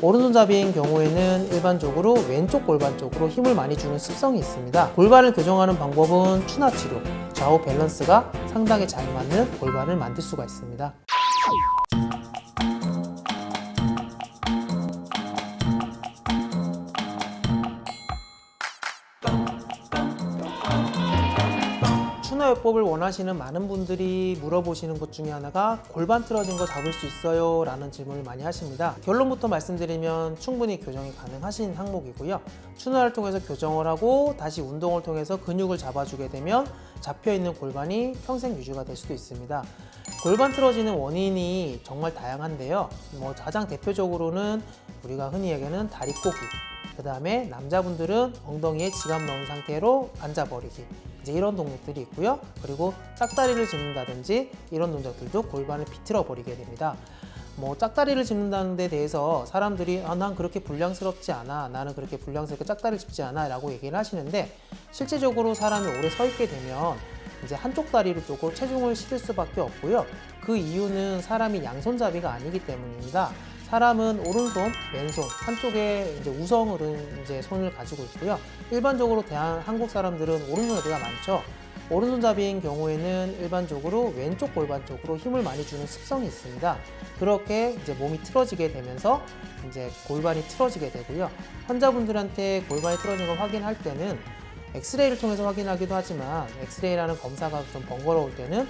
오른손잡이인 경우에는 일반적으로 왼쪽 골반 쪽으로 힘을 많이 주는 습성이 있습니다. 골반을 교정하는 방법은 추나 치료, 좌우 밸런스가 상당히 잘 맞는 골반을 만들 수가 있습니다. 추나요법을 원하시는 많은 분들이 물어보시는 것 중에 하나가 골반 틀어진 거 잡을 수 있어요? 라는 질문을 많이 하십니다. 결론부터 말씀드리면 충분히 교정이 가능하신 항목이고요. 추나를 통해서 교정을 하고 다시 운동을 통해서 근육을 잡아주게 되면 잡혀있는 골반이 평생 유지가 될 수도 있습니다. 골반 틀어지는 원인이 정말 다양한데요. 가장 대표적으로는 우리가 흔히 얘기하는 다리 꼬기, 그 다음에 남자분들은 엉덩이에 지갑 넣은 상태로 앉아버리기, 이제 이런 동작들이 있고요. 그리고 짝다리를 짚는다든지 이런 동작들도 골반을 비틀어 버리게 됩니다. 짝다리를 짚는다는 데 대해서 사람들이 난 그렇게 불량스럽지 않아, 나는 그렇게 불량스럽게 짝다리를 짚지 않아 라고 얘기를 하시는데, 실제적으로 사람이 오래 서 있게 되면 이제 한쪽 다리를 쪽으로 체중을 실을 수밖에 없고요. 그 이유는 사람이 양손잡이가 아니기 때문입니다. 사람은 오른손, 왼손 한쪽에 이제 우성으로 이제 손을 가지고 있고요. 일반적으로 한국 사람들은 오른손잡이가 많죠. 오른손잡이인 경우에는 일반적으로 왼쪽 골반 쪽으로 힘을 많이 주는 습성이 있습니다. 그렇게 이제 몸이 틀어지게 되면서 이제 골반이 틀어지게 되고요. 환자분들한테 골반이 틀어진 걸 확인할 때는 엑스레이를 통해서 확인하기도 하지만, 엑스레이라는 검사가 좀 번거로울 때는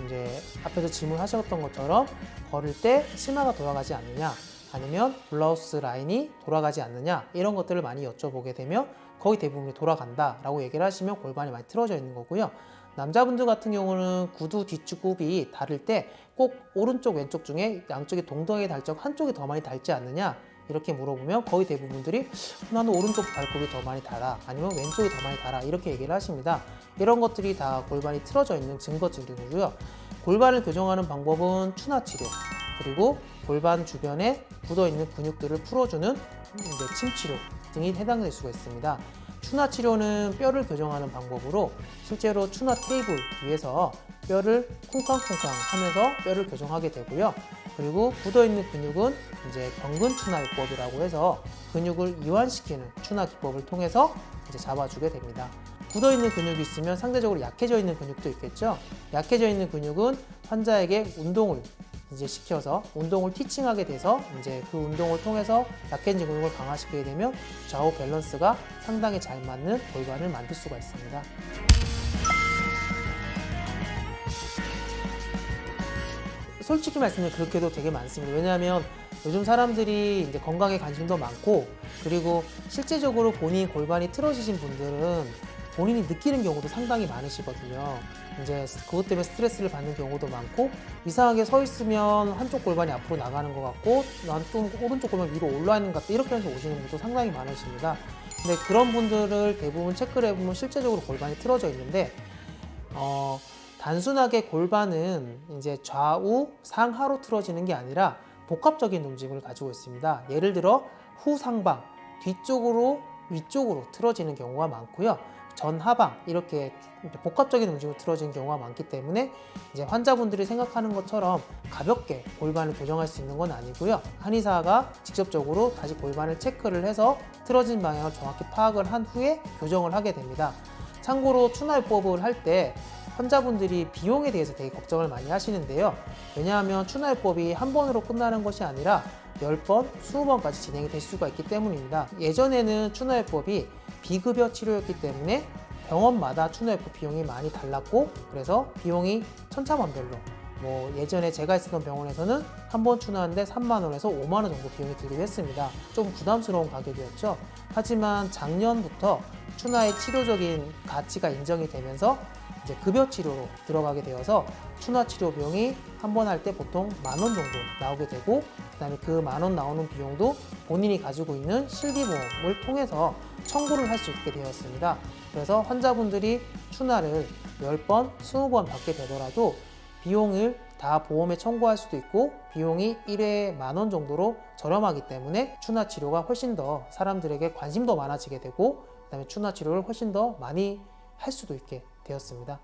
이제 앞에서 질문하셨던 것처럼 걸을 때 치마가 돌아가지 않느냐, 아니면 블라우스 라인이 돌아가지 않느냐, 이런 것들을 많이 여쭤보게 되면 거의 대부분이 돌아간다 라고 얘기를 하시면 골반이 많이 틀어져 있는 거고요. 남자분들 같은 경우는 구두 뒤축굽이 닳을 때 꼭 오른쪽 왼쪽 중에 양쪽이 동등하게 닳지 않고 한쪽이 더 많이 닳지 않느냐, 이렇게 물어보면 거의 대부분들이 나는 오른쪽 발굽이 더 많이 닳아, 아니면 왼쪽이 더 많이 닳아, 이렇게 얘기를 하십니다. 이런 것들이 다 골반이 틀어져 있는 증거들이고요. 골반을 교정하는 방법은 추나 치료, 그리고 골반 주변에 굳어있는 근육들을 풀어주는 침치료 등이 해당될 수가 있습니다. 추나 치료는 뼈를 교정하는 방법으로 실제로 추나 테이블 위에서 뼈를 쿵쾅쿵쾅 하면서 뼈를 교정하게 되고요. 그리고 굳어있는 근육은 이제 경근 추나요법이라고 해서 근육을 이완시키는 추나 기법을 통해서 이제 잡아주게 됩니다. 굳어있는 근육이 있으면 상대적으로 약해져 있는 근육도 있겠죠. 약해져 있는 근육은 환자에게 운동을 이제 시켜서 운동을 티칭하게 돼서 이제 그 운동을 통해서 약해진 근육을 강화시키게 되면 좌우 밸런스가 상당히 잘 맞는 골반을 만들 수가 있습니다. 솔직히 말씀드리면 그렇게도 되게 많습니다. 왜냐하면 요즘 사람들이 이제 건강에 관심도 많고, 그리고 실제적으로 본인 골반이 틀어지신 분들은 본인이 느끼는 경우도 상당히 많으시거든요. 이제 그것 때문에 스트레스를 받는 경우도 많고, 이상하게 서 있으면 한쪽 골반이 앞으로 나가는 것 같고 난 또 오른쪽 골반 위로 올라 있는 것 같다, 이렇게 해서 오시는 분도 상당히 많으십니다. 근데 그런 분들을 대부분 체크를 해보면 실제적으로 골반이 틀어져 있는데, 단순하게 골반은 이제 좌우 상하로 틀어지는 게 아니라 복합적인 움직임을 가지고 있습니다. 예를 들어 후상방, 뒤쪽으로 위쪽으로 틀어지는 경우가 많고요. 전하방, 이렇게 복합적인 움직임으로 틀어지는 경우가 많기 때문에 이제 환자분들이 생각하는 것처럼 가볍게 골반을 교정할 수 있는 건 아니고요. 한의사가 직접적으로 다시 골반을 체크를 해서 틀어진 방향을 정확히 파악을 한 후에 교정을 하게 됩니다. 참고로 추나요법을 할 때 환자분들이 비용에 대해서 되게 걱정을 많이 하시는데요. 왜냐하면 추나요법이 한 번으로 끝나는 것이 아니라 10번, 20번까지 진행이 될 수가 있기 때문입니다. 예전에는 추나요법이 비급여 치료였기 때문에 병원마다 추나요법 비용이 많이 달랐고, 그래서 비용이 천차만별로 예전에 제가 있었던 병원에서는 한 번 추나하는데 3만 원에서 5만 원 정도 비용이 들기도 했습니다. 좀 부담스러운 가격이었죠. 하지만 작년부터 추나의 치료적인 가치가 인정이 되면서 이제 급여 치료로 들어가게 되어서 추나 치료 비용이 한 번 할 때 보통 10,000원 정도 나오게 되고, 그다음에 그 10,000원 나오는 비용도 본인이 가지고 있는 실비보험을 통해서 청구를 할 수 있게 되었습니다. 그래서 환자분들이 추나를 10번, 20번 받게 되더라도 비용을 다 보험에 청구할 수도 있고, 비용이 1회에 10,000원 정도로 저렴하기 때문에 추나 치료가 훨씬 더 사람들에게 관심도 많아지게 되고, 그다음에 추나 치료를 훨씬 더 많이 할 수도 있게 되었습니다.